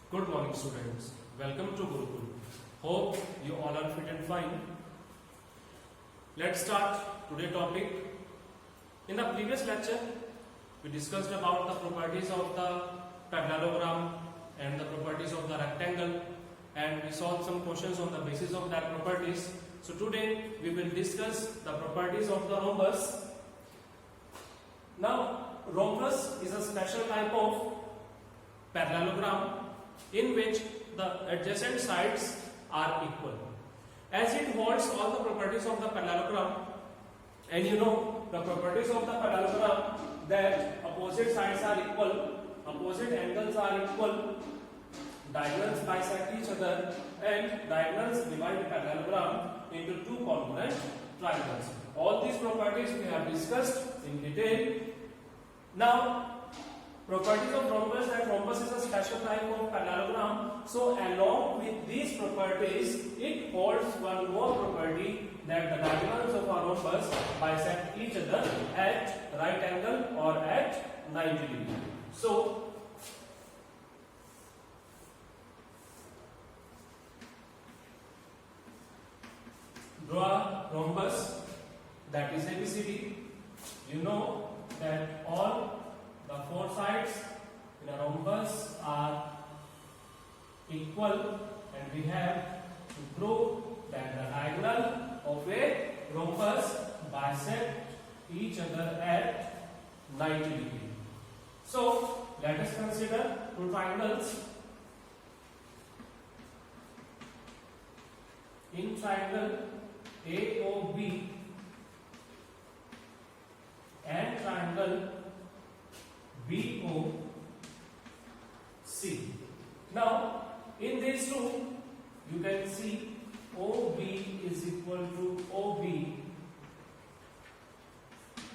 Good morning, students. Welcome to Gurukul. Hope you all are fit and fine. Let's start today's topic. In the previous lecture, we discussed about the properties of the parallelogram and the properties of the rectangle, and we solved some questions on the basis of that properties. So today we will discuss the properties of the rhombus. Now, rhombus is a special type of parallelogram in which the adjacent sides are equal, as it holds all the properties of the parallelogram. And you know the properties of the parallelogram, that opposite sides are equal, opposite angles are equal, diagonals bisect each other, and diagonals divide parallelogram into two congruent triangles. All these properties we have discussed in detail. Now, properties of rhombus, that rhombus is a special type of parallelogram. So along with these properties, it holds one more property, that the diagonals of a rhombus bisect each other at right angle or at 90 degree. So draw rhombus, that is ABCD. You know that all the four sides in a rhombus are equal, and we have to prove that the diagonal of a rhombus bisect each other at 90 degree. So let us consider two triangles. In triangle AOB and triangle BOC. Now, in these two, you can see OB is equal to OB.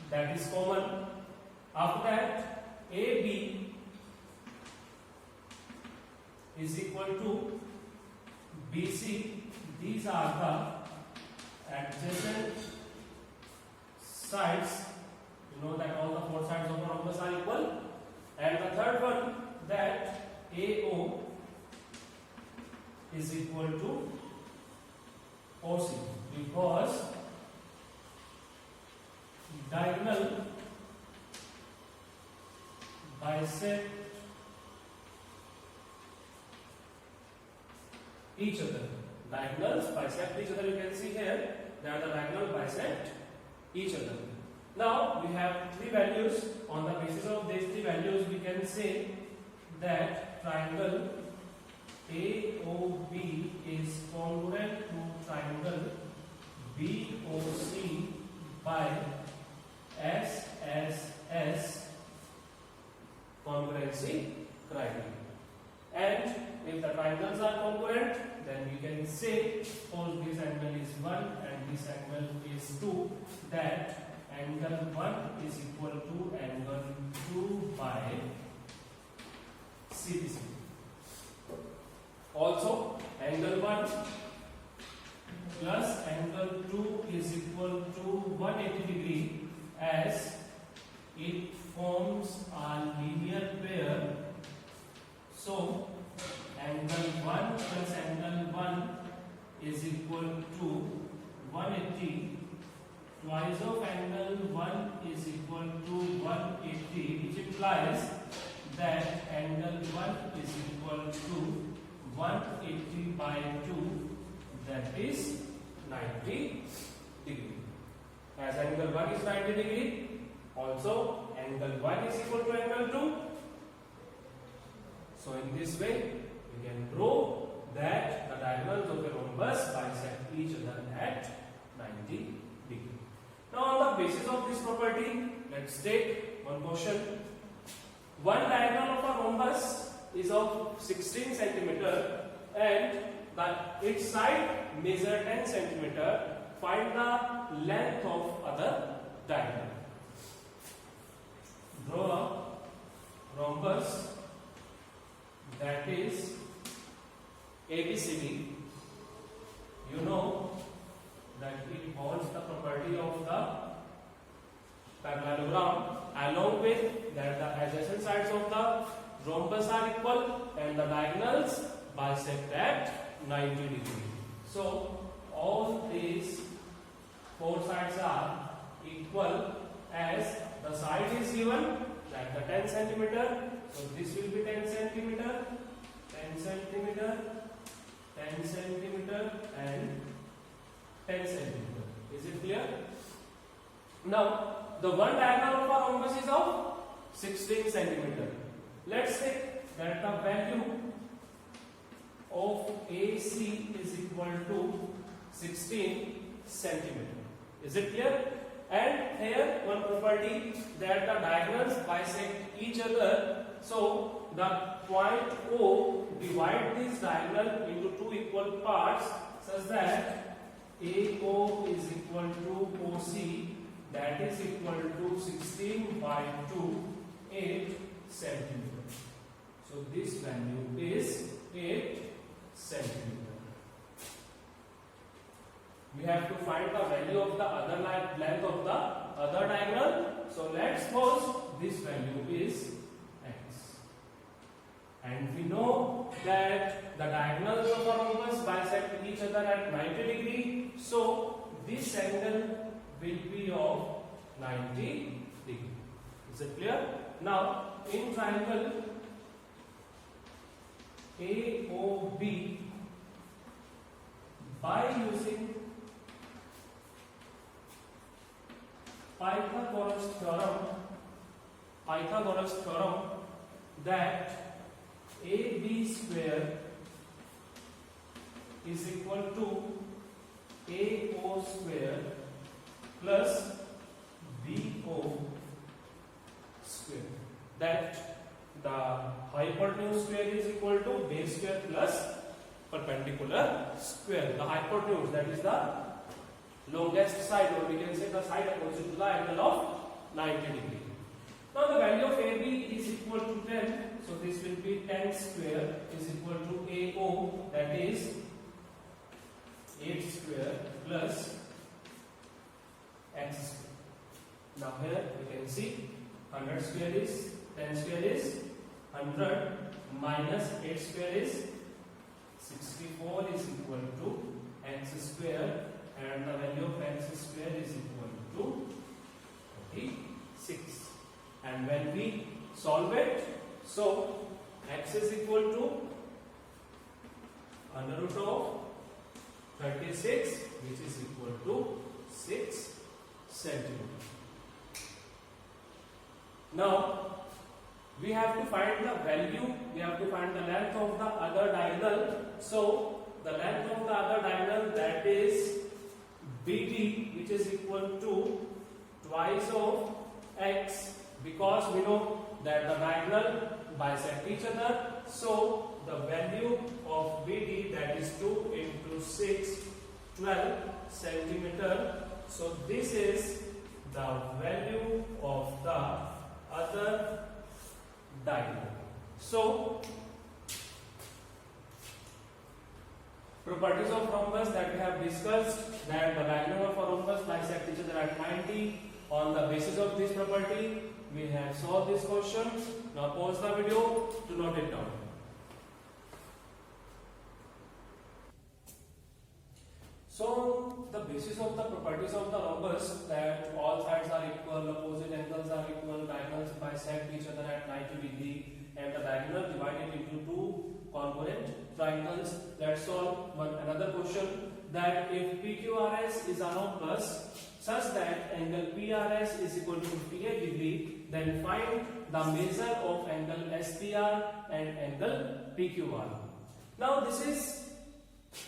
That is common. After that, AB is equal to BC. These are the adjacent sides. You know that all the four sides of a rhombus are equal. And the third one, that AO is equal to OC, because diagonal bisect each other. Diagonals bisect each other. You can see here that the diagonal bisect each other. Now we have three values. On the basis of these three values, we can say that triangle AOB is congruent to triangle BOC by SSS congruency criteria. And if the triangles are congruent, then we can say, suppose this angle is 1 and this angle is 2, that angle 1 is equal to angle 2 by CBC. Also, angle 1 plus angle 2 is equal to 180 degree, as it forms a linear pair. So, angle 1 plus angle 1 is equal to 180. Twice of angle 1 is equal to 180, which implies that angle 1 is equal to 180 by 2, that is 90 degree. As angle 1 is 90 degree, also angle 1 is equal to angle 2. So in this way, we can prove that the diagonals of a rhombus bisect each other at 90 degree. Now, on the basis of this property, let's take one question. One diagonal of a rhombus is of 16 centimeter and its side measure 10 centimeter. Find the length of other diagonal. Draw a rhombus, that is ABCD. You know that it holds the property of the parallelogram, along with that the adjacent sides of the rhombus are equal and the diagonals bisect at 90 degree. So all these four sides are equal as the side is given like the 10 centimeter. So this will be 10 centimeter, 10 centimeter, 10 centimeter and 10 centimeter. Is it clear? Now the one diagonal of a rhombus is of 16 centimeter. Let's say that the value of AC is equal to 16 centimeter. Is it clear? And here one property that the diagonals bisect each other. So the point O divide this diagonal into two equal parts such that AO is equal to OC, that is equal to 16 by 2, 8 centimeter. So this value is 8 centimeter. We have to find the value of the other length of the other diagonal. So let's suppose this value is x. And we know that the diagonals of a rhombus bisect each other at 90 degree. So this angle will be of 90 degree. Is it clear? Now in triangle AOB, by using Pythagoras theorem that AB square is equal to AO square plus BO square, that the hypotenuse square is equal to base square plus perpendicular square. The hypotenuse, that is the longest side, or we can say the side opposite to the angle of 90 degree. Now the value of AB is equal to 10, so this will be 10 square is equal to AO, that is 8 square plus x square. Now here we can see 100 square is 10 square is 100 minus 8 square is 64 is equal to x square, and the value of x square is equal to 46. And when we solve it, so x is equal to under root of 36, which is equal to 6 centimeter. Now we have to find the value, we have to find the length of the other diagonal. So the length of the other diagonal, that is BD, which is equal to twice of x, because we know that the diagonal bisect each other. So the value of BD, that is 2 into 6, 12 centimeter. So this is the value of the other diagonal. So properties of rhombus that we have discussed, that the diagonal of a rhombus bisect each other at 90. On the basis of this property, we have solved this question. Now pause the video to note it down. So the basis of the properties of the rhombus, that all sides are equal, opposite angles are equal, diagonals bisect each other at 90 degree, and the diagonal divided into two congruent triangles. Let's solve another question, that if PQRS is a rhombus such that angle PRS is equal to 58 degree, then find the measure of angle SPR and angle PQR. Now this is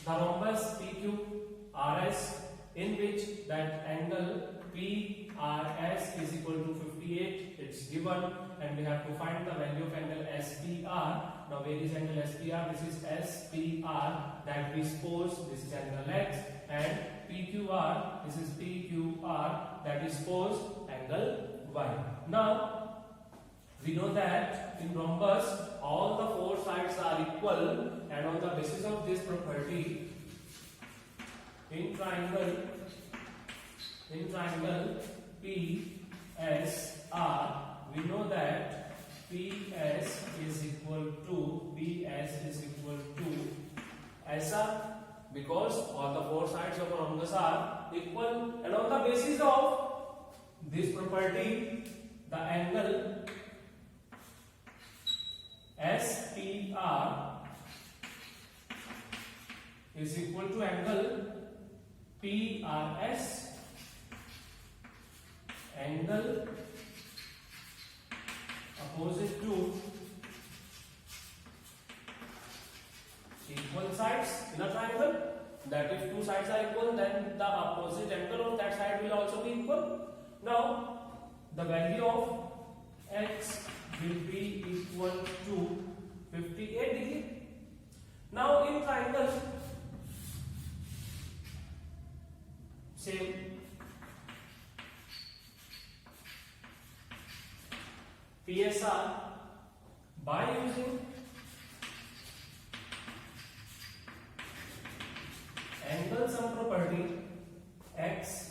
the rhombus PQRS, in which that angle PRS is equal to 58, it's given, and we have to find the value of angle SPR. Now where is angle SPR? This is SPR, that we suppose this is angle X, and PQR, this is PQR, that is suppose angle Y. Now we know that in rhombus all the four sides are equal, and on the basis of this property, in triangle PSR, we know that PS is equal to ऐसा, because all the four sides of a rhombus are equal, and on the basis of this property the angle SPR is equal to angle PRS, angle opposite to equal sides in a triangle, that if two sides are equal then the opposite angle of that side will also be equal. Now the value of x will be equal to 58 degree. Now in triangle, same, PSR by using angle sum property, x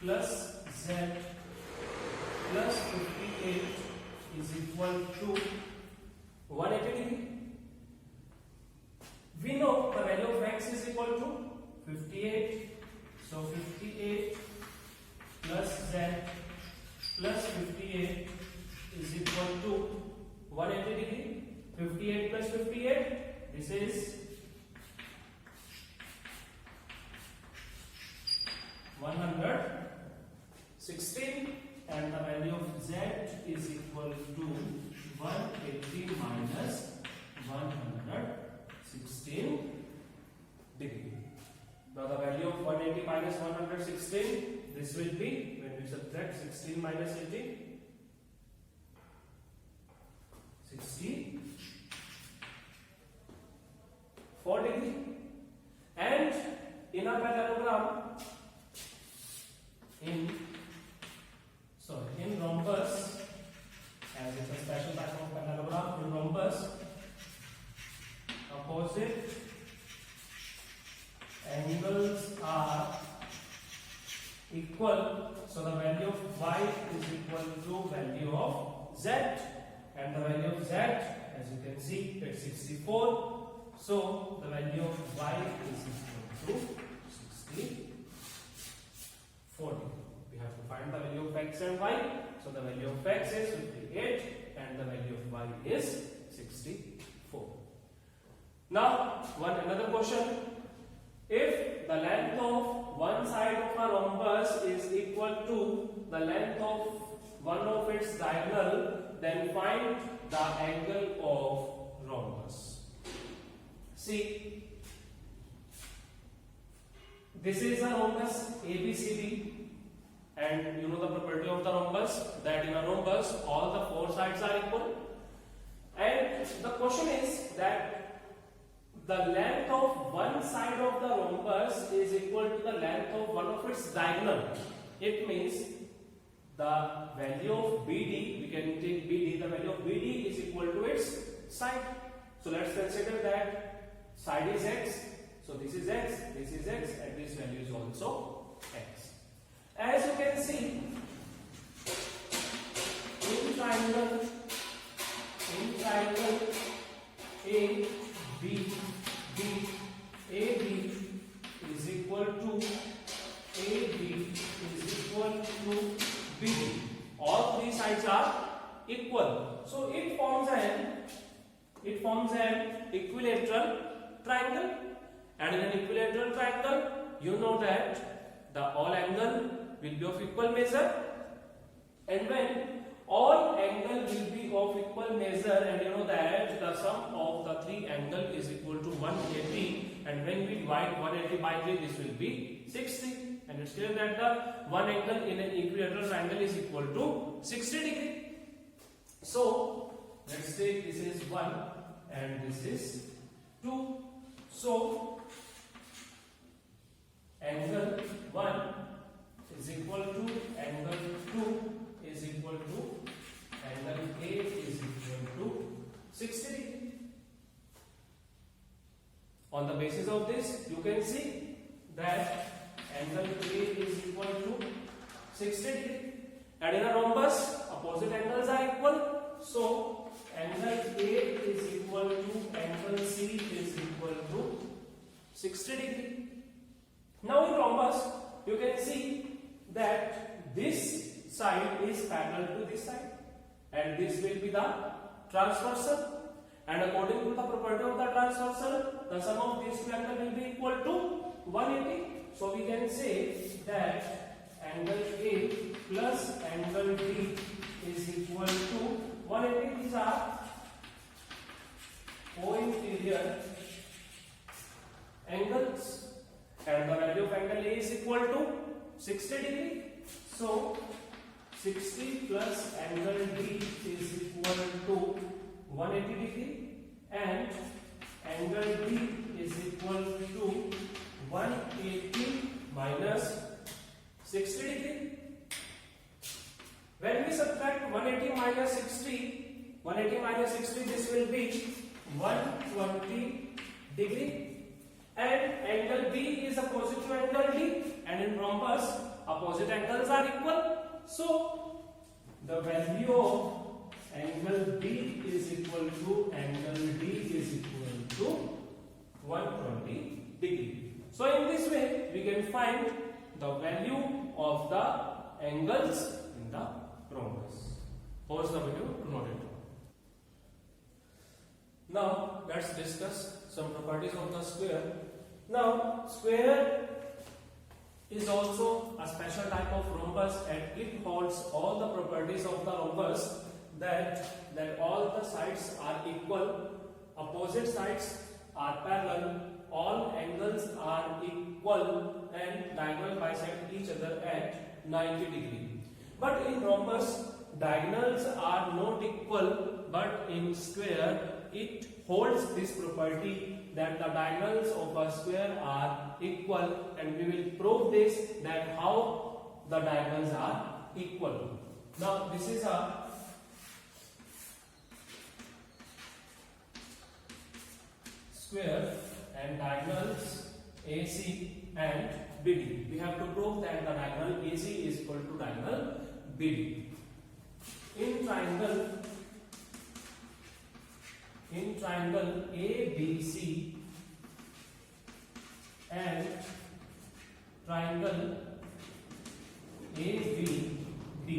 plus z plus 58 is equal to 180 degree. We know the value of x is equal to 58, so 58 plus z plus 58 is equal to 180 degree. 58 plus 58, this is 116, and the value of z is equal to 180 minus 116 degree. Now the value of 180 minus 116, this will be, when we subtract 16 minus 80, 64 degree. And in a parallelogram, in rhombus, as it's a special type of parallelogram, in rhombus, opposite angles are equal, so the value of y is equal to value of z, and the value of z, as you can see, it's 64, so the value of y is equal to 64. We have to find the value of x and y, so the value of x is 58 and the value of y is 64. Now another question: if the length of one side of a rhombus is equal to the length of one of its diagonal, then find the angle of rhombus. See, this is a rhombus ABCD, and you know the property of the rhombus, that in a rhombus all the four sides are equal, and the question is that the length of one side of the rhombus is equal to the length of one of its diagonal. It means the value of BD, we can take BD, the value of BD is equal to its side. So let's consider that side is x, so this is x, and this value is also x. As you can see, in triangle A, B, B, AB is equal to AB is equal to BD. All three sides are equal, so it forms an equilateral triangle, and in an equilateral triangle, you know that the all angle will be of equal measure, and when all angle will be of equal measure, and you know that the sum of the three angle is equal to 180, and when we divide 180 by 3, this will be 60, and it's clear that the one angle in an equilateral triangle is equal to 60 degree. So let's take this is 1 and this is 2. So angle 1 is equal to angle 2 is equal to angle A is equal to 60 degree. On the basis of this, you can see that angle A is equal to 60 degree, and in a rhombus opposite angles are equal, So angle A is equal to angle C is equal to 60 degree. Now in rhombus, you can see that this side is parallel to this side, and this will be the transversal. And according to the property of the transversal, the sum of these two angles will be equal to 180. So we can say that angle A plus angle D is equal to 180. These are co-inferior angles, and the value of angle A is equal to 60 degree. So 60 plus angle D is equal to 180 degree, and angle D is equal to 180 minus 60 degree. When we subtract 180 minus 60, 180 minus 60, this will be 120 degree. And angle B is opposite to angle D, and in rhombus, opposite angles are equal. So the value of angle B is equal to angle D is equal to 120 degree. So in this way, we can find the value of the angles in the rhombus. Pause the video to note it. Now let's discuss some properties of the square. Now square is also a special type of rhombus, and it holds all the properties of the rhombus, that all the sides are equal, opposite sides are parallel, all angles are equal, and diagonal bisect each other at 90 degree. But in rhombus, diagonals are not equal, but in square it holds this property that the diagonals of a square are equal, and we will prove this, that how the diagonals are equal. Now this is a square and diagonals AC and BD. We have to prove that the diagonal AC is equal to diagonal BD. In triangle ABC and triangle ABD,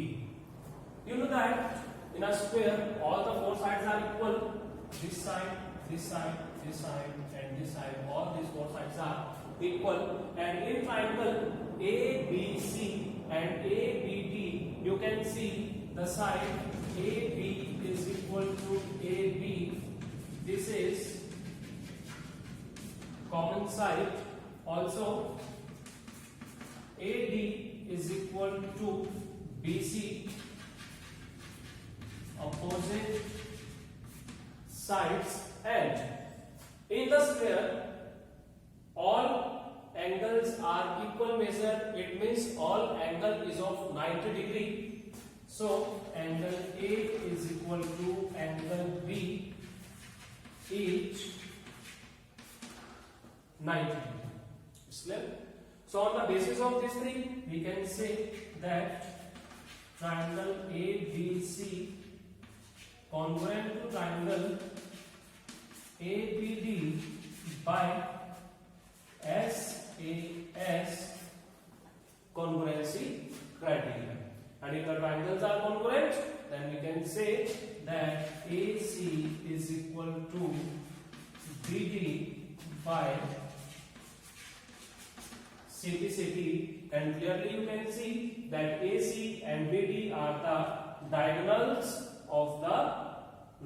you know that in a square all the four sides are equal. This side, this side, this side, and this side, all these four sides are equal. And in triangle ABC and ABD, you can see the side AB is equal to AB. This is common side. Also AD is equal to BC, opposite sides. And in the square, all angles are equal measure. It means all angle is of 90 degree. So angle A is equal to angle B, each 90 degree. It's clear? So on the basis of these three, we can say that triangle ABC congruent to triangle ABD by SAS congruency criteria. And if the triangles are congruent, then we can say that AC is equal to BD by CT, and clearly you can see that AC and BD are the diagonals of the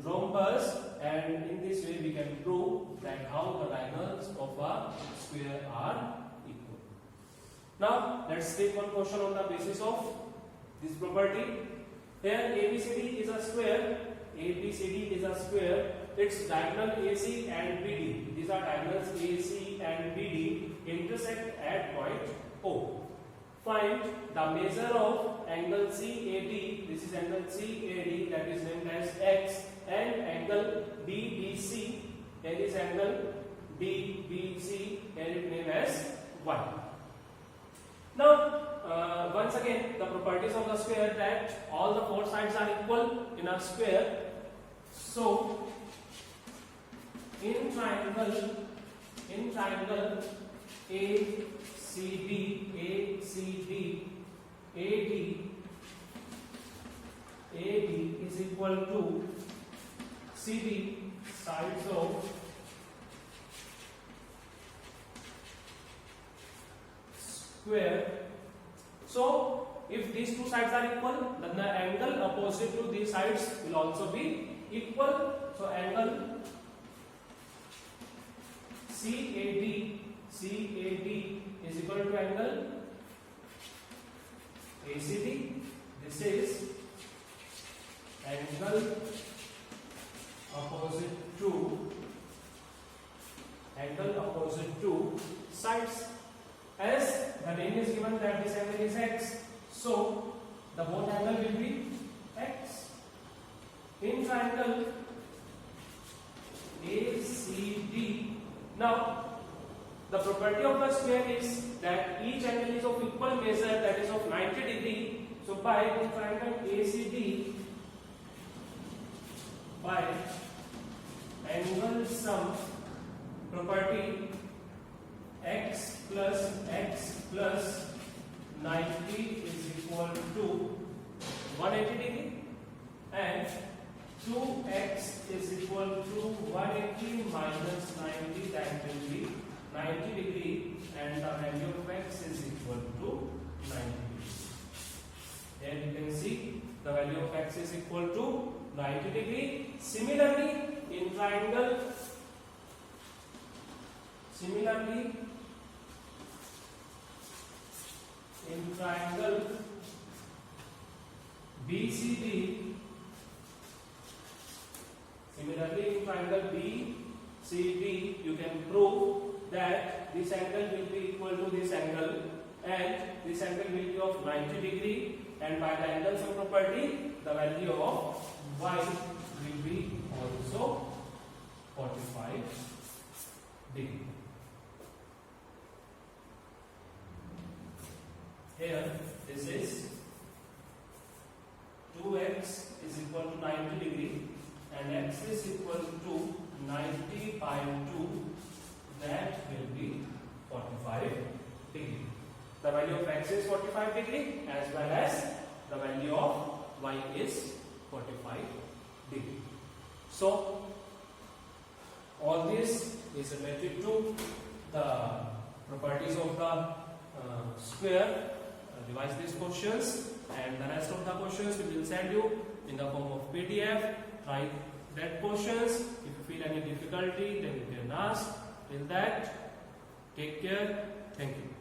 rhombus, and in this way we can prove that how the diagonals of a square are equal. Now let's take one question on the basis of this property. Here ABCD is a square. ABCD is a square. Its diagonal AC and BD. These are diagonals AC and BD intersect at point O. Find the measure of angle CAD. This is angle CAD, that is named as X, and angle BBC. Here is angle BBC. Here it named as Y. Now once again, the properties of the square, that all the four sides are equal in a square. So in triangle ACD AD is equal to CD, sides of square. So if these two sides are equal, then the angle opposite to these sides will also be equal. So angle CAD is equal to angle ACD. This is angle opposite to sides. As the name is given that this angle is x, so the both angle will be x. In triangle ACD, now the property of the square is that each angle is of equal measure, that is of 90 degree. So by the triangle ACD, by angle sum property, x plus 90 is equal to 180 degree, and 2x is equal to 180 minus 90, that will be 90 degree, and the value of x is equal to 90 degree. Here you can see the value of x is equal to 90 degree. Similarly in triangle BCD, you can prove that this angle will be equal to this angle, and this angle will be of 90 degree, and by the angle sum property, the value of y will be also 45 degree. Here this is 2x is equal to 90 degree and x is equal to 90 by 2, that will be 45 degree. The value of x is 45 degree as well as the value of y is 45 degree. So all this is related to the properties of the square. Revise these questions, and the rest of the questions we will send you in the form of PDF. Try that questions. If you feel any difficulty, then you can ask. Till that, take care. Thank you.